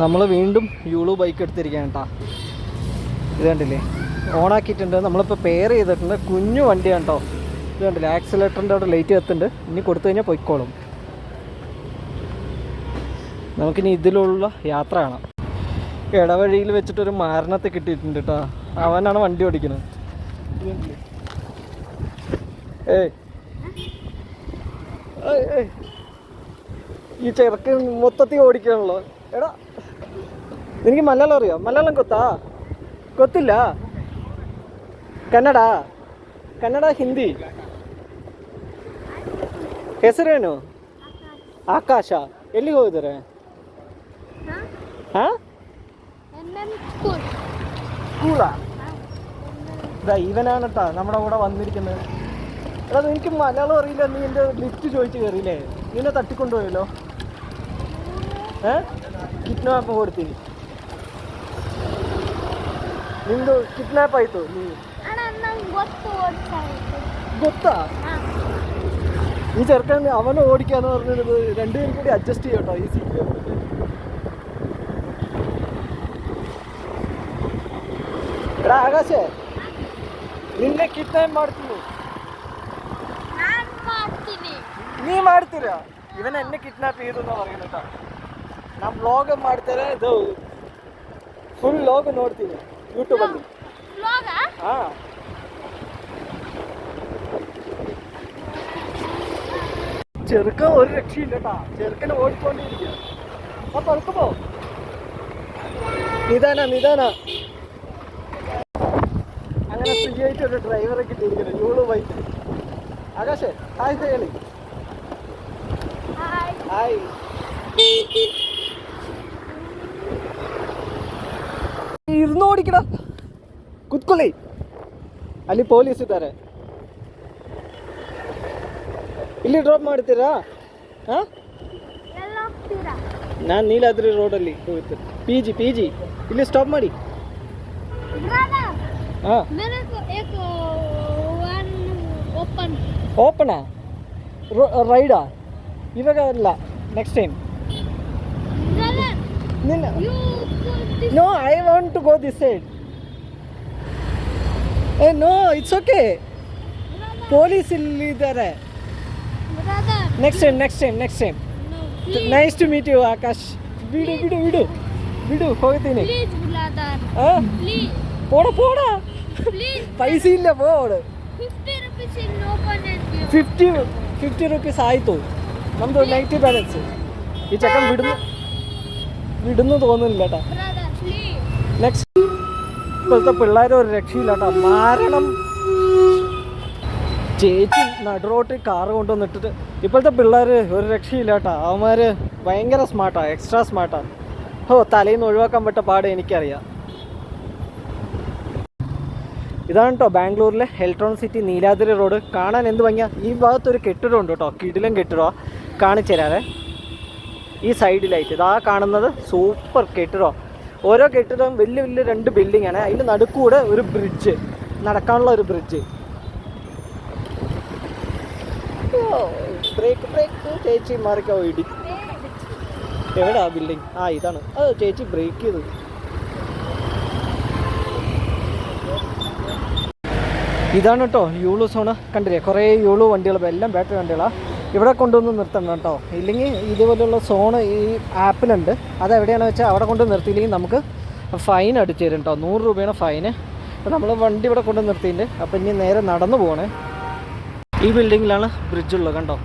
നമ്മൾ വീണ്ടും യൂളു ബൈക്ക് എടുത്തിരിക്കുകയാണ് കേട്ടോ. ഇത് കണ്ടില്ലേ, ഓണാക്കിയിട്ടുണ്ട്. നമ്മളിപ്പോൾ പെയർ ചെയ്തിട്ടുണ്ട്. കുഞ്ഞു വണ്ടിയാണ് കേട്ടോ. ഇത് കണ്ടില്ലേ, ആക്സിലേറ്ററിൻ്റെ അവിടെ ലൈറ്റ് കത്തുന്നുണ്ട്. ഇനി കൊടുത്തു കഴിഞ്ഞാൽ പൊയ്ക്കോളും. നമുക്കിനി ഇതിലുള്ള യാത്ര കാണാം. ഇടവഴിയിൽ വെച്ചിട്ടൊരു മാരണത്തെ കിട്ടിയിട്ടുണ്ട് കേട്ടോ. അവനാണ് വണ്ടി ഓടിക്കുന്നത്. ഏയ് ഈ ചെറുക്കൻ മൊത്തത്തിൽ ഓടിക്കണല്ലോ. എടാ, എനിക്ക് മലയാളം അറിയാം. മലയാളം ಗೊತ್ತಿಲ್ಲ? ಕನ್ನಡ ಹಿಂದಿ. ಹೆಸರೇನು? ಆಕಾಶ. ಎಲ್ಲಿಗೆ ಹೋಗಿದ್ದಾರೆ? സ്കൂളാ? ഇവനാണ് കേട്ടോ നമ്മുടെ കൂടെ വന്നിരിക്കുന്നത്. എടാ, എനിക്ക് മലയാളം അറിയില്ല. നീ എൻ്റെ ലിസ്റ്റ് ചോദിച്ച് കയറിയില്ലേ? നിന്നെ തട്ടിക്കൊണ്ടുപോയല്ലോ. ಕಿಡ್ನಾಪ್ ಕೊಡ್ತೀನಿ. ನಿಂದು ಕಿಡ್ನಾಪ್ ಆಯ್ತು. ಗೊತ್ತಾ? ഈ ചെറുക്കൻ അവനെ ഓടിക്കാന്ന് പറഞ്ഞത് രണ്ടുപേരും കൂടി അഡ്ജസ്റ്റ് ചെയ്യട്ടോ ഈ സീറ്റ്. എടാ ആകാശേ, നിന്നെ ಕಿಡ್ನಾಪ್ ಮಾಡ್ತೀನಿ. ನೀ ಮಾಡ್ತೀರಾ? ಇವನ ಎന്നെ ಕಿಡ್ನಾಪ್ ചെയ്തു എന്നാ പറയുന്നത് കേട്ടോ. ನಮ್ಮ ವ್ಲಾಗ್ ಮಾಡ್ತಾರೆ. ಇದು ಫುಲ್ ವ್ಲಾಗ್ ನೋಡ್ತೀನಿ ಯೂಟ್ಯೂಬಲ್ಲಿ. ಹಾಂ, ചെറുക്കൻ ഒരു രക്ഷയില്ല കേട്ടാ. ചെറുക്കനെ ഓടിക്കൊണ്ടിരിക്കുക. ആ പറക്കുമ്പോ നിദാന അങ്ങനെ ഫ്രീ ആയിട്ട് ഒരു ഡ്രൈവറെ കിട്ടിയിരിക്കുന്നത് യൂളു ബൈക്ക്. ആകാശേ ഹായ് ಹೇಳಿ. ഹായ്. ഇരുന്ന് ಓಡಿಕಡ ಕುತ್ಕೊಳ್ಳಿ. ಅಲ್ಲಿ ಪೊಲೀಸ್ ಇದ್ದಾರೆ. ಇಲ್ಲಿ ಡ್ರಾಪ್ ಮಾಡ್ತೀರಾ? ಹಾಂ, ನಾನು ನೀಲಾದ್ರಿ ರೋಡಲ್ಲಿ ಹೋಗ್ತೀನಿ. ಪಿ ಜಿ ಇಲ್ಲಿ ಸ್ಟಾಪ್ ಮಾಡಿ. ಹಾಂ, ಓಪನಾ? ರೈಡಾ? ಇವಾಗ ಅಲ್ಲ, next time. No, I want to go this side. Hey, no, it's okay. Police illiddare. Next time. No, nice to meet you, Akash. Vidu ಹೋಗ್ತೀನಿ. Please brother. Please. പോടാ. Please. പൈസ ഇല്ല, പോട്. 50 rupees in open and 50 rupees ആയിತು. ನಮ್ದು negative balance. ಈ ಚಕನ್ വിടുന്നു തോന്നുന്നില്ല കേട്ടോ. നെക്സ്റ്റ്, ഇപ്പോഴത്തെ പിള്ളേർ ഒരു രക്ഷയില്ല കേട്ടോ. മാരണം. ചേച്ചി നടുറോട്ടിൽ കാറ് കൊണ്ടുവന്നിട്ടിട്ട് ഇപ്പോഴത്തെ പിള്ളേർ ഒരു രക്ഷയില്ല കേട്ടോ. അവന്മാർ ഭയങ്കര സ്മാർട്ടാണ്, എക്സ്ട്രാ സ്മാർട്ടാണ്. തലയിൽ നിന്ന് ഒഴിവാക്കാൻ പറ്റ പാട് എനിക്കറിയാം. ഇതാണ് കേട്ടോ ബാംഗ്ലൂരിലെ എലക്ട്രോൺ സിറ്റി നീലാദ്രി റോഡ്. കാണാൻ എന്ത് ഭംഗിയാ. ഈ ഭാഗത്തൊരു കെട്ടിടമുണ്ട് കേട്ടോ, കിടിലം കെട്ടിടമാണ്. കാണിച്ചു തരാതെ. ഈ സൈഡിലായിട്ട് ഇതാ കാണുന്നത് സൂപ്പർ കെട്ടിടം. ഓരോ കെട്ടിടം വലിയ 2 ബിൽഡിംഗ് ആണ്. അതിൽ നടുക്കൂടെ ഒരു ബ്രിഡ്ജ്, നടക്കാനുള്ള ഒരു ബ്രിഡ്ജ്. ബ്രേക്ക് ചേച്ചി മാറിക്കോ. ഇടി എവിടാ ബിൽഡിംഗ്? ഇതാണ്. ചേച്ചി ബ്രേക്ക് ചെയ്തു. ഇതാണ് കേട്ടോ യൂളു സോണ്. കണ്ടില്ലേ, കുറേ യൂളു വണ്ടികൾ, എല്ലാം ബാറ്ററി വണ്ടികളാണ്. ഇവിടെ കൊണ്ടുവന്ന് നിർത്തണം കേട്ടോ. ഇല്ലെങ്കിൽ ഇതുപോലുള്ള സോണ് ഈ ആപ്പിലുണ്ട്. അതെവിടെയാണെന്ന് വെച്ചാൽ അവിടെ കൊണ്ട് നിർത്തിയില്ലെങ്കിൽ നമുക്ക് ഫൈൻ അടിച്ചു തരും കേട്ടോ. 100 രൂപയാണ് ഫൈന്. അപ്പോൾ നമ്മൾ വണ്ടി ഇവിടെ കൊണ്ട് നിർത്തിയിട്ടുണ്ട്. അപ്പോൾ ഇനി നേരെ നടന്നു പോകണേ. ഈ ബിൽഡിങ്ങിലാണ് ബ്രിഡ്ജുള്ളത് കണ്ടോ.